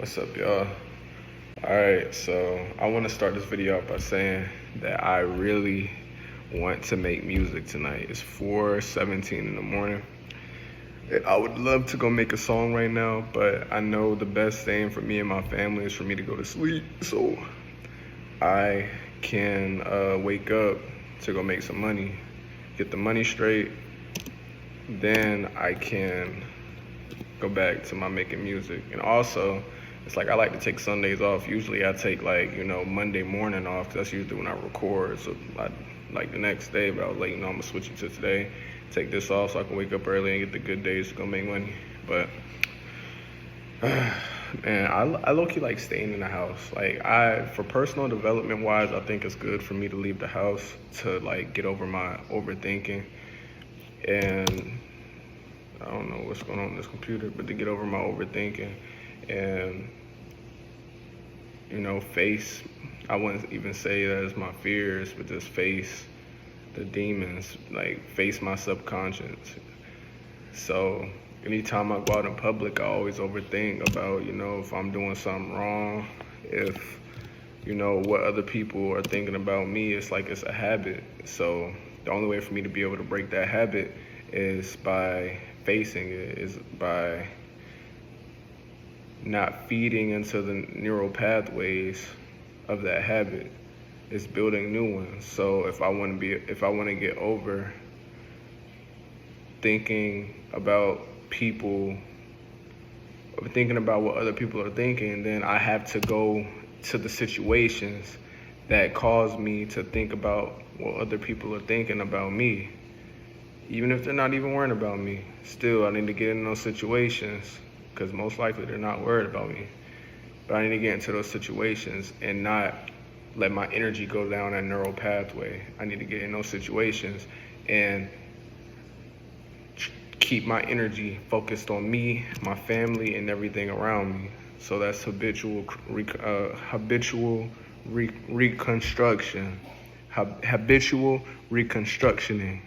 What's up, y'all? Alright, so I want to start this video out by saying that I really want to make music tonight. It's 4:17 in the morning. And I would love to go make a song right now, but I know the best thing for me and my family is for me to go to sleep. So I can wake up to go make some money, get the money straight, then I can go back to my making music. And also, it's like I like to take Sundays off. Usually I take Monday morning off 'cause that's usually when I record. So I like the next day, but I was like, I'm gonna switch it to today. Take this off so I can wake up early and get the good days to go make money. But man, I low-key like staying in the house. For personal development wise, I think it's good for me to leave the house to like get over my overthinking. And I don't know what's going on with this computer, but to get over my overthinking and, I wouldn't even say that as my fears, but just face the demons, like face my subconscious. So anytime I go out in public, I always overthink about, if I'm doing something wrong, if, what other people are thinking about me. It's like it's a habit. So the only way for me to be able to break that habit is by facing it, is by not feeding into the neural pathways of that habit. It's building new ones. So if I want to get over thinking about people, thinking about what other people are thinking, then I have to go to the situations that cause me to think about what other people are thinking about me. Even if they're not even worried about me, still I need to get in those situations because most likely they're not worried about me. But I need to get into those situations and not let my energy go down that neural pathway. I need to get in those situations and keep my energy focused on me, my family, and everything around me. So that's habitual reconstruction, habitual reconstructioning.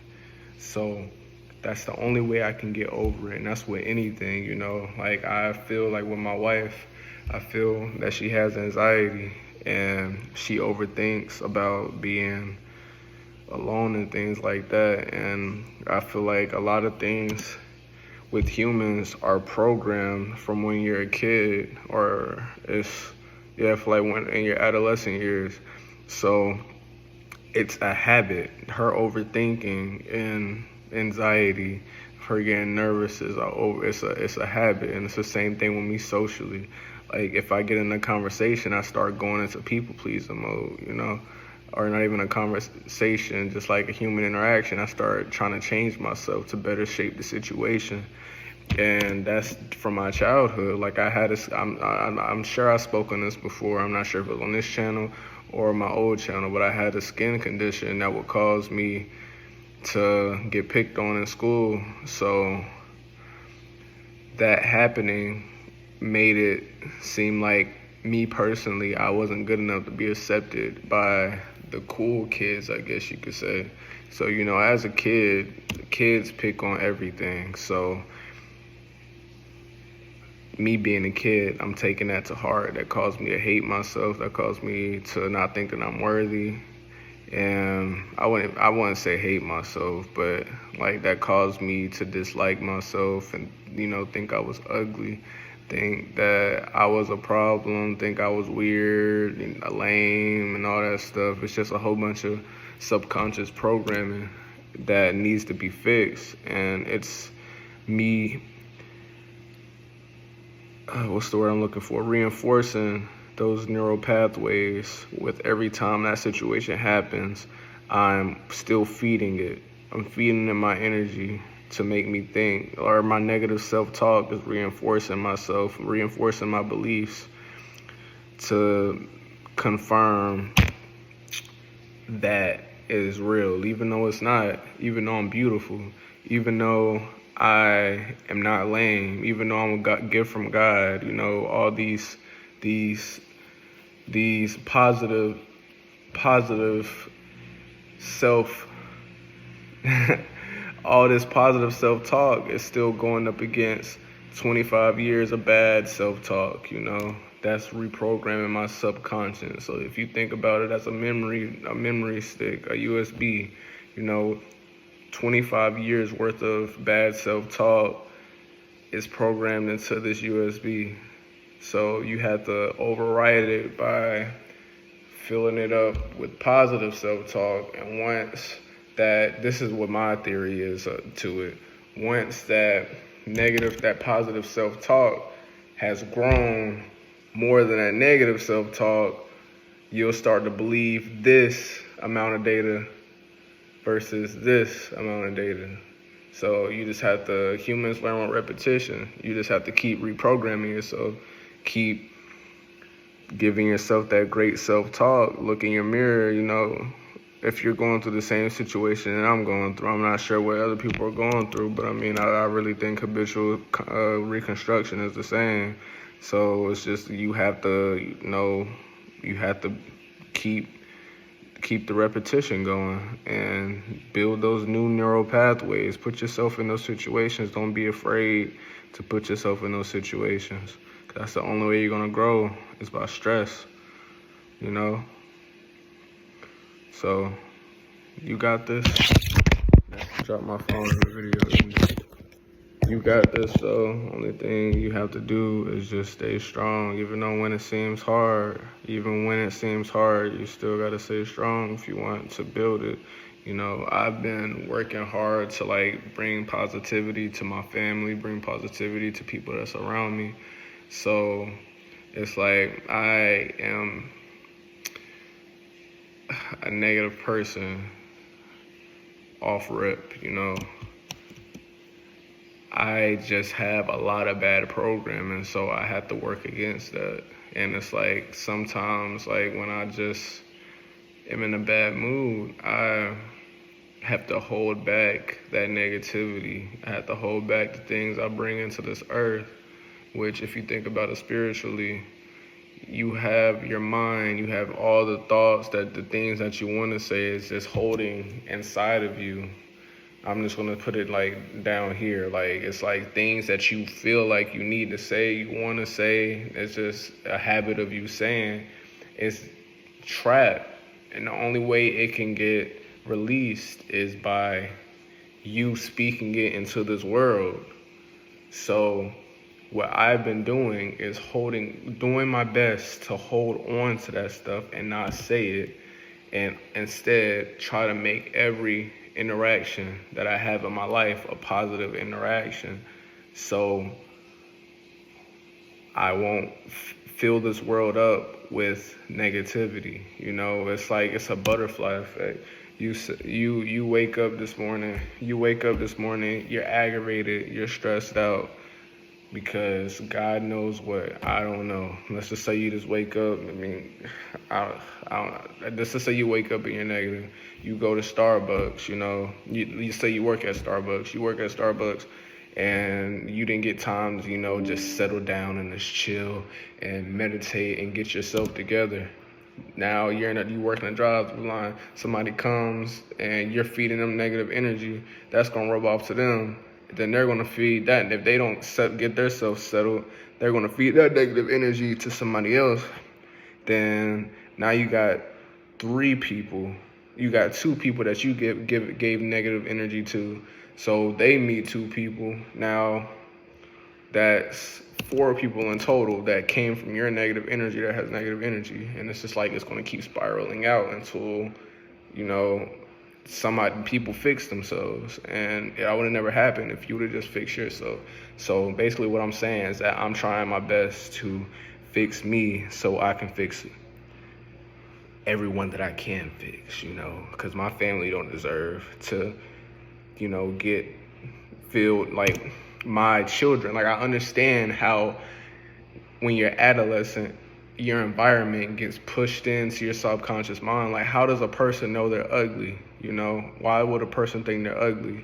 So that's the only way I can get over it. And that's with anything, Like I feel like with my wife, I feel that she has anxiety and she overthinks about being alone and things like that. And I feel like a lot of things with humans are programmed from when you're a kid, or for like when in your adolescent years. So it's a habit. Her overthinking and anxiety, her getting nervous it's a habit. And it's the same thing with me socially. Like if I get in a conversation, I start going into people pleasing mode, or not even a conversation, just like a human interaction. I start trying to change myself to better shape the situation. And that's from my childhood. Like I'm sure I spoke on this before. I'm not sure if it was on this channel or my old channel, but I had a skin condition that would cause me to get picked on in school. So that happening made it seem like me personally, I wasn't good enough to be accepted by the cool kids, I guess you could say. So, as a kid, kids pick on everything. So me being a kid, I'm taking that to heart. That caused me to hate myself. That caused me to not think that I'm worthy. And I wouldn't say hate myself, but like that caused me to dislike myself and, think I was ugly, think that I was a problem, think I was weird and lame and all that stuff. It's just a whole bunch of subconscious programming that needs to be fixed. And it's me, what's the word I'm looking for? Reinforcing those neural pathways with every time that situation happens. I'm still feeding it. I'm feeding it my energy to make me think, or my negative self-talk is reinforcing myself, reinforcing my beliefs to confirm that it is real, even though it's not, even though I'm beautiful, even though I am not lame, even though I'm a gift from God, all these positive self, all this positive self-talk is still going up against 25 years of bad self-talk, you know. That's reprogramming my subconscious. So if you think about it as a memory stick, a USB, you know, 25 years worth of bad self-talk is programmed into this USB. So you have to override it by filling it up with positive self-talk. And once that, this is what my theory is to it. Once that positive self-talk has grown more than that negative self-talk, you'll start to believe this amount of data versus this amount of data. So you just have to, humans learn on repetition. You just have to keep reprogramming yourself, keep giving yourself that great self-talk. Look in your mirror, you know, if you're going through the same situation that I'm going through. I'm not sure what other people are going through, but I mean, I really think habitual reconstruction is the same. So it's just, you have to, you know, you have to keep the repetition going and build those new neural pathways. Put yourself in those situations. Don't be afraid to put yourself in those situations. 'Cause that's the only way you're gonna grow, is by stress, you know? So, you got this. Drop my phone in the video. You got this, though. Only thing you have to do is just stay strong. Even though when it seems hard, you still got to stay strong if you want to build it. You know, I've been working hard to, like, bring positivity to my family, bring positivity to people that's around me. So, it's like I am a negative person off rip, you know. I just have a lot of bad programming, so I have to work against that. And it's like, sometimes, like, when I just am in a bad mood, I have to hold back that negativity. I have to hold back the things I bring into this earth, which, if you think about it spiritually, you have your mind, you have all the thoughts, that the things that you want to say is just holding inside of you. I'm just going to put it like down here. Like, it's like things that you feel like you need to say, you want to say. It's just a habit of you saying. It's trapped. And the only way it can get released is by you speaking it into this world. So what I've been doing is doing my best to hold on to that stuff and not say it. And instead try to make every interaction that I have in my life a positive interaction, so I won't fill this world up with negativity. You know, it's like, it's a butterfly effect. You wake up this morning, you're aggravated, you're stressed out because God knows what, I don't know. Let's just say you just wake up. I mean, I don't know. Let's just say you wake up and you're negative. You go to Starbucks, you know. You say you work at Starbucks. And you didn't get time to, you know, just settle down and just chill and meditate and get yourself together. Now you working a drive-through line. Somebody comes and you're feeding them negative energy. That's gonna rub off to them. Then they're going to feed that. And if they don't get themselves settled, they're going to feed that negative energy to somebody else. Then now you got 3 people. You got 2 people that you gave negative energy to. So they meet 2 people. Now that's 4 people in total that came from your negative energy, that has negative energy. And it's just like, it's going to keep spiraling out until, you know, people fix themselves. And that would have never happened if you would have just fixed yourself. So basically what I'm saying is that I'm trying my best to fix me so I can fix everyone that I can fix, you know, because my family don't deserve to, you know, feel like my children. Like, I understand how when you're adolescent, your environment gets pushed into your subconscious mind. Like, how does a person know they're ugly? You know, why would a person think they're ugly?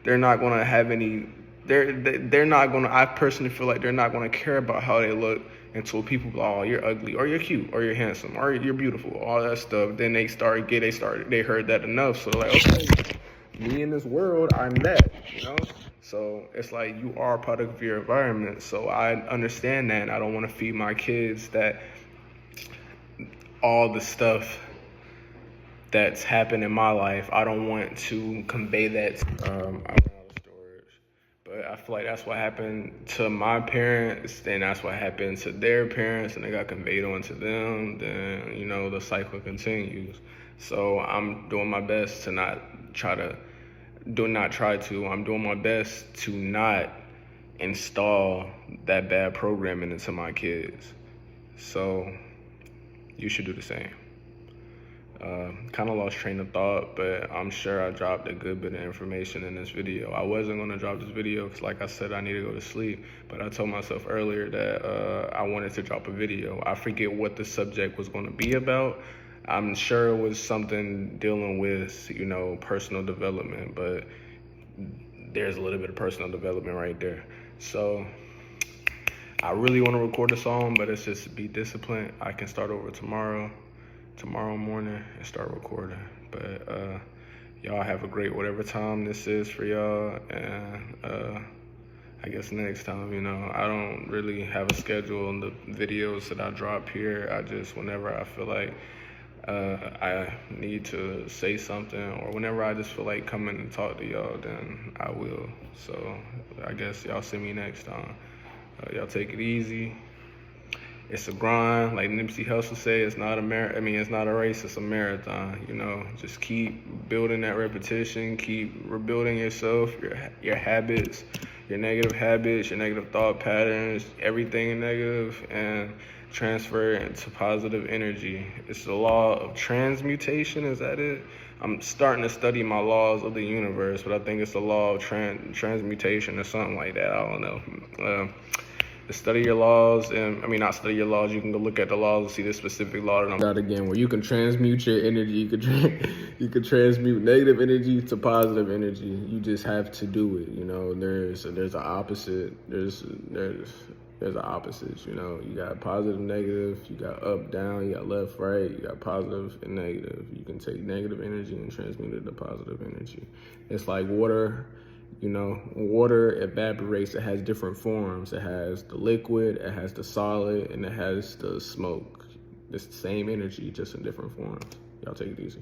They're not going to have any, they're not going to, I personally feel like they're not going to care about how they look until people go, oh, you're ugly, or you're cute, or you're handsome, or you're beautiful, all that stuff. Then they heard that enough. So they're like, okay, me in this world, I'm that, you know? So it's like you are a product of your environment. So I understand that, and I don't want to feed my kids that all the stuff that's happened in my life. I don't want to convey that. I run out of storage, but I feel like that's what happened to my parents, and that's what happened to their parents, and they got conveyed on to them. Then the cycle continues. So I'm doing my best to not try to. I'm doing my best to not install that bad programming into my kids. So you should do the same. Kind of lost train of thought, but I'm sure I dropped a good bit of information in this video. I wasn't going to drop this video because, like I said, I need to go to sleep, but I told myself earlier that I wanted to drop a video. I forget what the subject was going to be about. I'm sure it was something dealing with, personal development, but there's a little bit of personal development right there. So I really want to record a song, but it's just be disciplined. I can start over tomorrow morning and start recording. But y'all have a great whatever time this is for y'all, and I guess next time, I don't really have a schedule on the videos that I drop here. I just, whenever I feel like I need to say something, or whenever I just feel like coming and talk to y'all, then I will. So I guess y'all see me next time. Y'all take it easy. It's a grind, like Nipsey Hussle said. It's not it's not a race. It's a marathon. Just keep building that repetition. Keep rebuilding yourself, your habits, your negative habits, your negative thought patterns, everything negative, and transfer it into positive energy. It's the law of transmutation. Is that it? I'm starting to study my laws of the universe, but I think it's the law of transmutation or something like that. I don't know. Study your laws, and not study your laws. You can go look at the laws and see the specific law that I'm out again, where you can transmute your energy. You can transmute negative energy to positive energy. You just have to do it. There's an opposite. There's an opposite. You got positive, negative. You got up, down. You got left, right. You got positive and negative. You can take negative energy and transmute it to positive energy. It's like water. Water evaporates. It has different forms. It has the liquid, it has the solid, and it has the smoke. It's the same energy, just in different forms. Y'all take it easy.